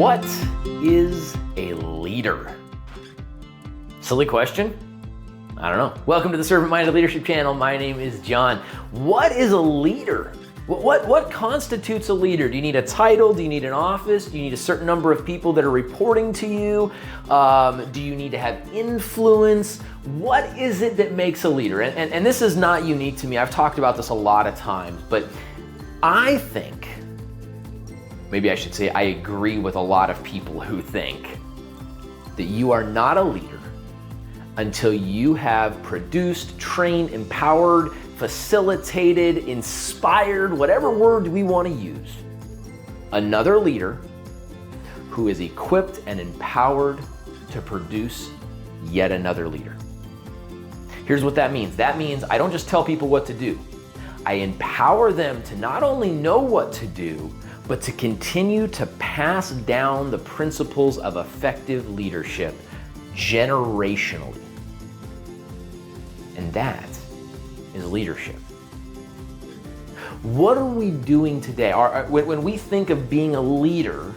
What is a leader? Silly question? I don't know. Welcome to the Servant Minded Leadership Channel. My name is John. What is a leader? What constitutes a leader? Do you need a title? Do you need an office? Do you need a certain number of people that are reporting to you? Do you need to have influence? What is it that makes a leader? And this is not unique to me. I've talked about this a lot of times, but I think, maybe I should say I agree with a lot of people who think that you are not a leader until you have produced, trained, empowered, facilitated, inspired, whatever word we want to use, another leader who is equipped and empowered to produce yet another leader. Here's what that means. That means I don't just tell people what to do. I empower them to not only know what to do, but to continue to pass down the principles of effective leadership generationally. And that is leadership. What are we doing today? When we think of being a leader,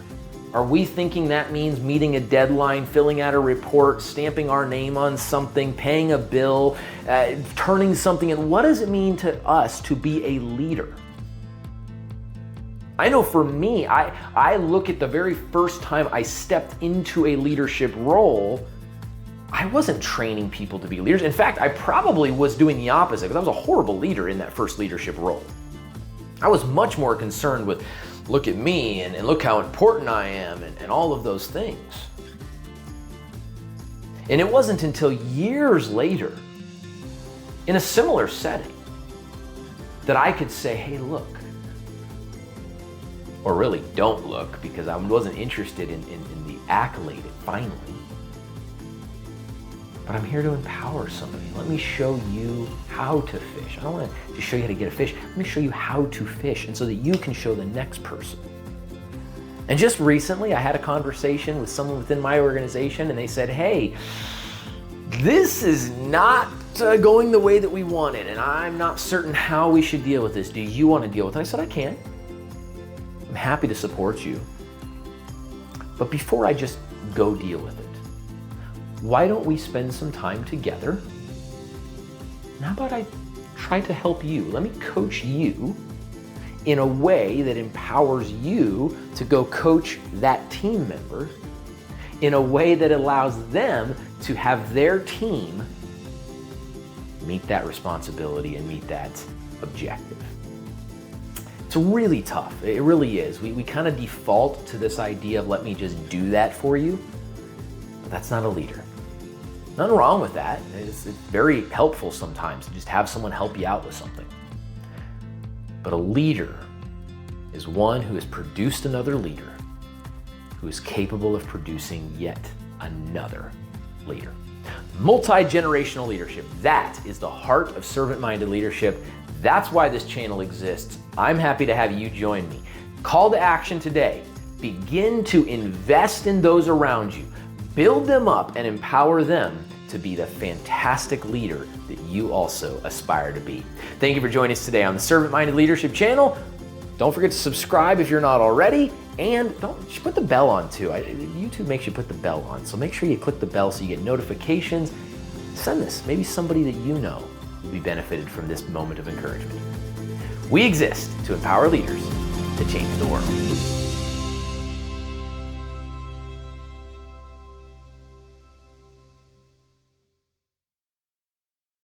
are we thinking that means meeting a deadline, filling out a report, stamping our name on something, paying a bill, turning something in? What does it mean to us to be a leader? I know for me, I look at the very first time I stepped into a leadership role, I wasn't training people to be leaders. In fact, I probably was doing the opposite because I was a horrible leader in that first leadership role. I was much more concerned with, look at me and look how important I am and all of those things. And it wasn't until years later, in a similar setting, that I could say, hey, look. Or really, don't look, because I wasn't interested in the accolade finally. But I'm here to empower somebody. Let me show you how to fish. I don't want to just show you how to get a fish. Let me show you how to fish, and so that you can show the next person. And just recently, I had a conversation with someone within my organization, and they said, hey, this is not going the way that we wanted, and I'm not certain how we should deal with this. Do you want to deal with it? I said, I can. I'm happy to support you. But before I just go deal with it, why don't we spend some time together? And how about I try to help you? Let me coach you in a way that empowers you to go coach that team member in a way that allows them to have their team meet that responsibility and meet that objective. It's really tough. It really is. We kind of default to this idea of let me just do that for you. But that's not a leader. Nothing wrong with that. It's very helpful sometimes to just have someone help you out with something. But a leader is one who has produced another leader who is capable of producing yet another leader. Multi-generational leadership. That is the heart of servant-minded leadership. That's why this channel exists. I'm happy to have you join me. Call to action today. Begin to invest in those around you. Build them up and empower them to be the fantastic leader that you also aspire to be. Thank you for joining us today on the Servant Minded Leadership Channel. Don't forget to subscribe if you're not already, and don't put the bell on too. YouTube makes you put the bell on, so make sure you click the bell so you get notifications. Send this. Maybe somebody that you know will be benefited from this moment of encouragement. We exist to empower leaders to change the world.